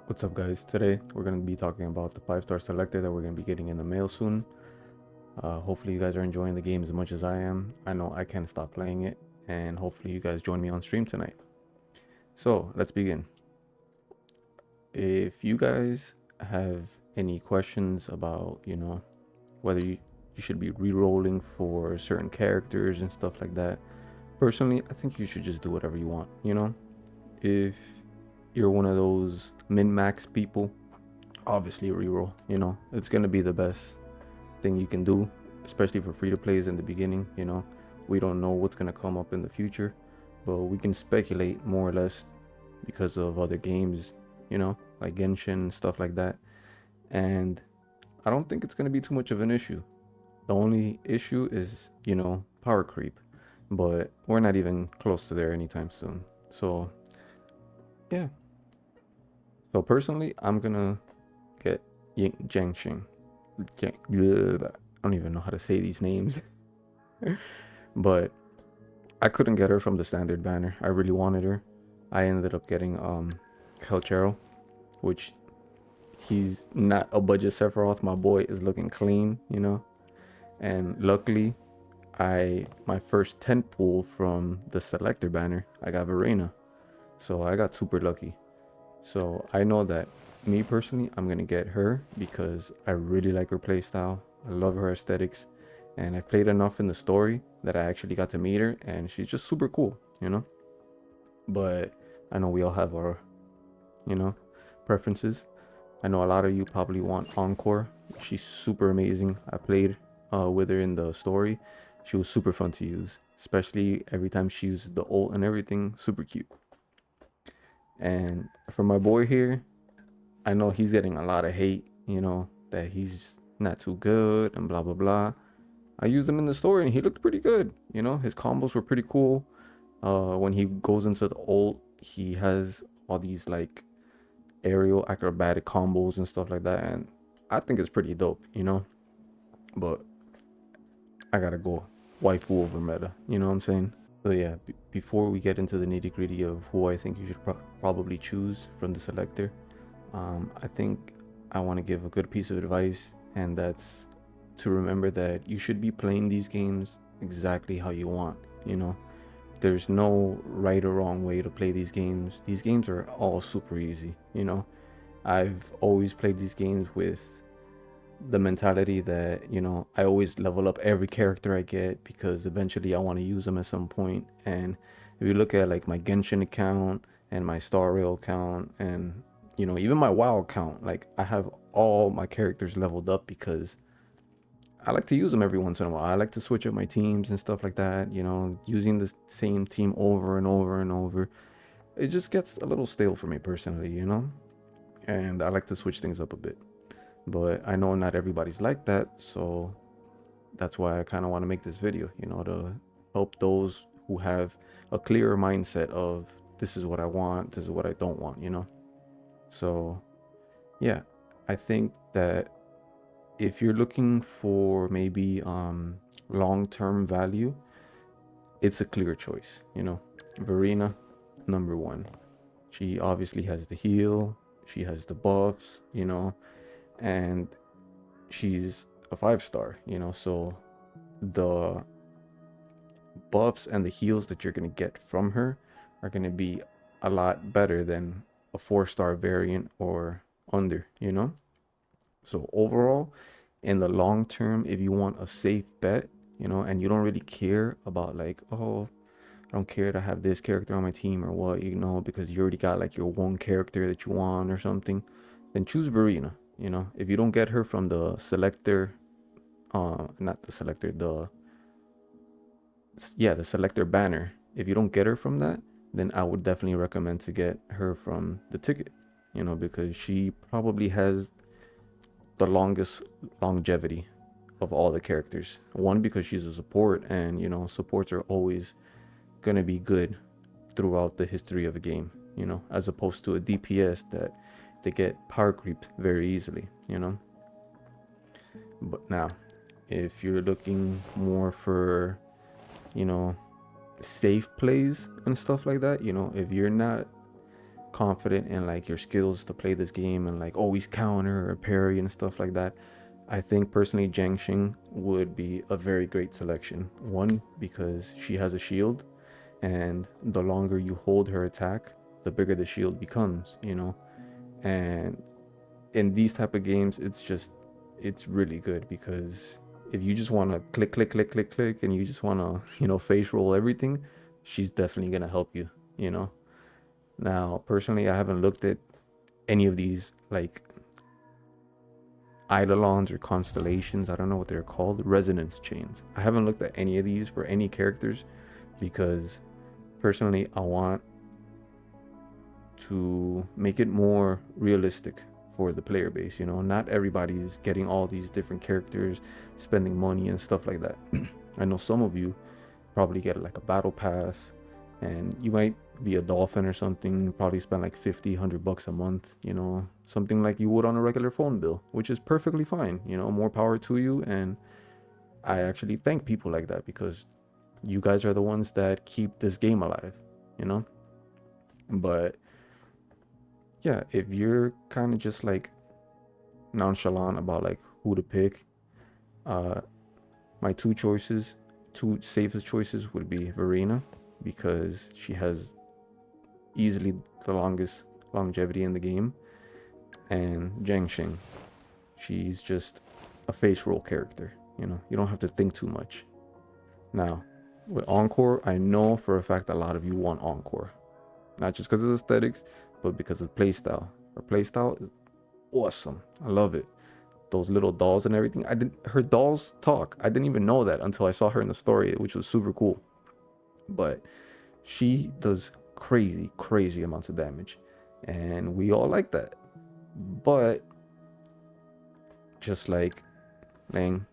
What's up, guys? Today we're going to be talking about the 5-star selector that we're going to be getting in the mail soon. Hopefully you guys are enjoying the game as much as I am. I know I can't stop playing it, and hopefully you guys join me on stream tonight. So let's begin. If you guys have any questions about, whether you should be re-rolling for certain characters and stuff like that, personally, I think you should just do whatever you want, If you're one of those min-max people, obviously reroll. It's gonna be the best thing you can do, especially for free to plays in the beginning. We don't know what's gonna come up in the future, but we can speculate more or less because of other games, like Genshin, stuff like that. And I don't think it's gonna be too much of an issue. The only issue is, power creep, but we're not even close to there anytime soon. So yeah. So personally, I'm gonna get Jiangxing. I don't even know how to say these names. But I couldn't get her from the standard banner. I really wanted her. I ended up getting Kelchero, which he's not a budget Sephiroth. My boy is looking clean. And luckily, my first 10 pull from the selector banner, I got Verena. So I got super lucky. So I know that me personally, I'm gonna get her because I really like her playstyle. I love her aesthetics, and I've played enough in the story that I actually got to meet her, and she's just super cool. But I know we all have our, you know, preferences. I know a lot of you probably want Encore. She's super amazing. I played with her in the story. She was super fun to use, especially every time she used the ult and everything. Super cute. And for my boy here, I know he's getting a lot of hate, that he's not too good and blah blah blah. I used him in the story and he looked pretty good. His combos were pretty cool. When he goes into the ult, he has all these like aerial acrobatic combos and stuff like that, and I think it's pretty dope. But I gotta go waifu over meta. You know what I'm saying? So yeah, before we get into the nitty gritty of who I think you should probably choose from the selector, I think I want to give a good piece of advice, and that's to remember that you should be playing these games exactly how you want. There's no right or wrong way to play these games. These games are all super easy. I've always played these games with the mentality that I always level up every character I get because eventually I want to use them at some point. And if you look at like my Genshin account and my Star Rail account and even my WoW account, like I have all my characters leveled up because I like to use them every once in a while. I like to switch up my teams and stuff like that. Using the same team over and over and over, it just gets a little stale for me personally. And I like to switch things up a bit. But I know not everybody's like that, so that's why I kind of want to make this video, to help those who have a clearer mindset of this is what I want, this is what I don't want. So, yeah, I think that if you're looking for maybe long-term value, it's a clear choice. Verena, number one. She obviously has the heal, she has the buffs, and she's a 5-star. So the buffs and the heals that you're going to get from her are going to be a lot better than a 4-star variant or under. So overall, in the long term, if you want a safe bet, and you don't really care about like, oh, I don't care to have this character on my team or what, because you already got like your one character that you want or something, then choose Verena. If you don't get her from the selector, not the selector, the selector banner. If you don't get her from that, then I would definitely recommend to get her from the ticket, because she probably has the longest longevity of all the characters. One, because she's a support, and supports are always gonna be good throughout the history of a game, as opposed to a DPS that they get power creep very easily. But now, if you're looking more for, you know, safe plays and stuff like that, if you're not confident in like your skills to play this game and like always counter or parry and stuff like that, I think personally Jiangxing would be a very great selection. One, because she has a shield, and the longer you hold her attack, the bigger the shield becomes, you know. And in these type of games, it's really good because if you just want to click click click click click and you just want to, you know, face roll everything, she's definitely going to help you, you know. Now, personally, I haven't looked at any of these like eidolons or constellations. I don't know what they're called. Resonance chains. I haven't looked at any of these for any characters because personally, I want to make it more realistic for the player base. You know, not everybody's getting all these different characters, spending money and stuff like that. I know some of you probably get like a battle pass, and you might be a dolphin or something, probably spend like 50 100 bucks a month, you know, something like you would on a regular phone bill, which is perfectly fine, you know, more power to you. And I actually thank people like that because you guys are the ones that keep this game alive, you know. But yeah, if you're kind of just like nonchalant about like who to pick, uh my two safest choices would be Verena, because she has easily the longest longevity in the game, and Jiangxing. She's just a face roll character. You know, you don't have to think too much. Now, with Encore, I know for a fact a lot of you want Encore, not just because of aesthetics, but because of playstyle. Her playstyle is awesome. I love it. Those little dolls and everything. I didn't. Her dolls talk. I didn't even know that until I saw her in the story, which was super cool. But she does crazy, crazy amounts of damage, and we all like that. But just like Ling,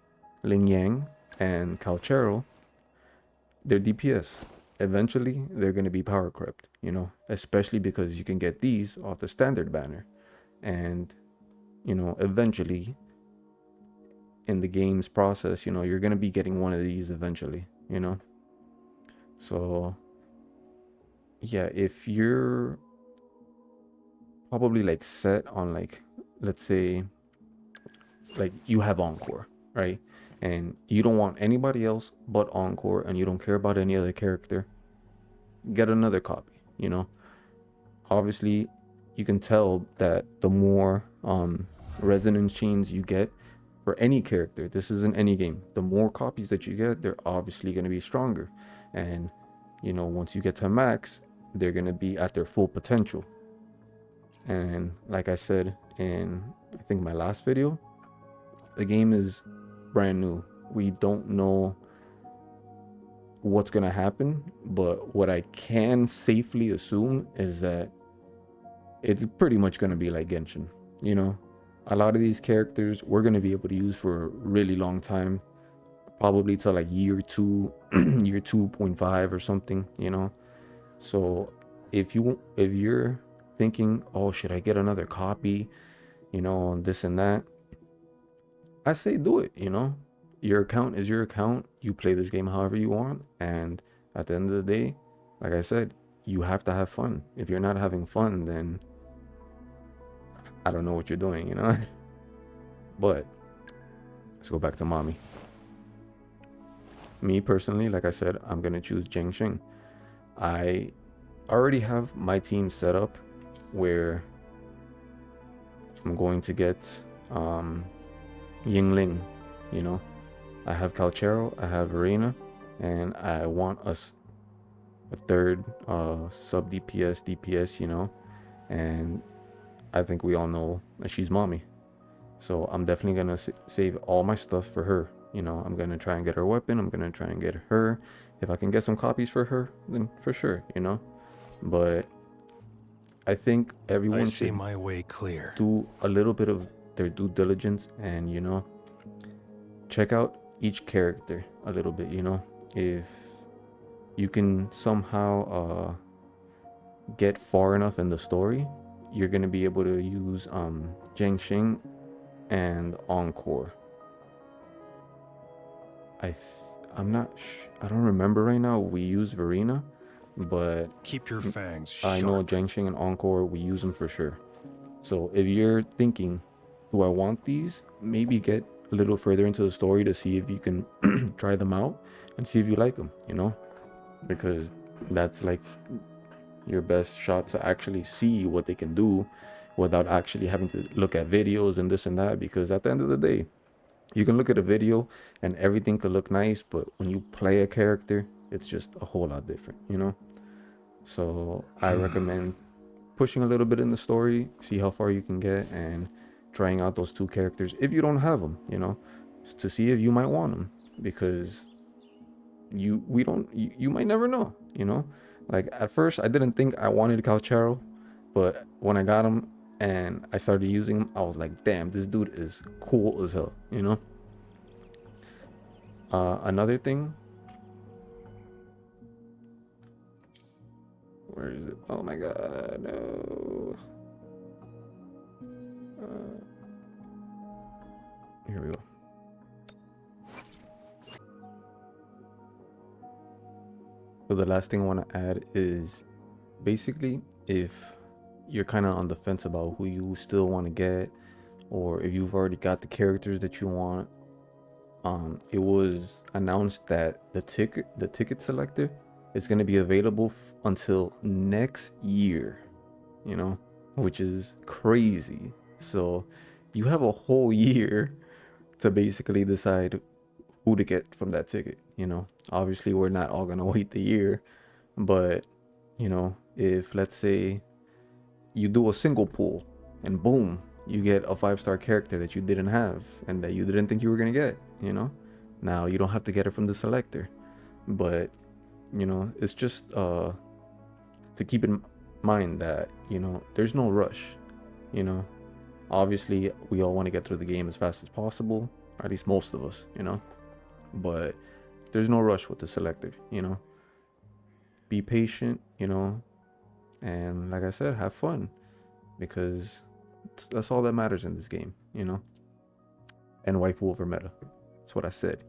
Ling Yang, and Calchero, they're DPS. Eventually, they're going to be power crept, you know, especially because you can get these off the standard banner. And, you know, eventually in the game's process, you know, you're going to be getting one of these eventually, you know. So, yeah, if you're probably like set on like, let's say, like you have Encore, right? And you don't want anybody else but Encore, and you don't care about any other character, get another copy, you know. Obviously, you can tell that the more resonance chains you get for any character, this isn't any game, the more copies that you get, they're obviously going to be stronger. And, you know, once you get to max, they're going to be at their full potential. And like I said in, I think, my last video, the game is brand new. We don't know what's going to happen, but what I can safely assume is that it's pretty much going to be like Genshin. You know, a lot of these characters we're going to be able to use for a really long time, probably till like year 2, year 2.5 or something, you know. So if you're thinking, oh, should I get another copy, you know, and this and that, I say do it, you know. Your account is your account. You play this game however you want, and at the end of the day, like I said, you have to have fun. If you're not having fun, then I don't know what you're doing, you know. But let's go back to mommy. Me personally, like I said, I'm gonna choose Jiangxing. I already have my team set up where I'm going to get Yingling, you know. I have Calchero, I have Verena, and I want us a third sub DPS, you know. And I think we all know that she's mommy. So I'm definitely gonna save all my stuff for her. You know, I'm gonna try and get her weapon. I'm gonna try and get her. If I can get some copies for her, then for sure, you know. But I think everyone should my way clear. do a little bit of their due diligence and, you know, check out each character a little bit, you know. If you can somehow get far enough in the story, you're gonna be able to use Jiangxing and Encore. I'm not I don't remember right now if we use Verena, but Keep your fangs I know sharp. Jiangxing and Encore, we use them for sure. So if you're thinking, do I want these? Maybe get a little further into the story to see if you can try them out and see if you like them, you know? Because that's like your best shot to actually see what they can do without actually having to look at videos and this and that. Because at the end of the day, you can look at a video and everything could look nice, but when you play a character, it's just a whole lot different, you know? So I recommend pushing a little bit in the story, see how far you can get, and trying out those two characters if you don't have them, you know, to see if you might want them, because you might never know, you know. Like at first, I didn't think I wanted Calchero, but when I got him and I started using him, I was like, damn, this dude is cool as hell, you know. Another thing, where is it? Oh my god, no. Uh, Here we go. So the last thing I want to add is basically if you're kind of on the fence about who you still want to get, or if you've already got the characters that you want, it was announced that the ticket selector is going to be available until next year, you know, which is crazy. So you have a whole year to basically decide who to get from that ticket, you know. Obviously, we're not all going to wait the year, but you know, if let's say you do a single pull and boom, you get a 5-star character that you didn't have and that you didn't think you were going to get, you know. Now you don't have to get it from the selector, but you know, it's just to keep in mind that, you know, there's no rush, you know. Obviously, we all want to get through the game as fast as possible, or at least most of us, you know. But there's no rush with the selector, you know. Be patient, you know, and like I said, have fun, because that's all that matters in this game, you know. And waifu over meta. That's what I said.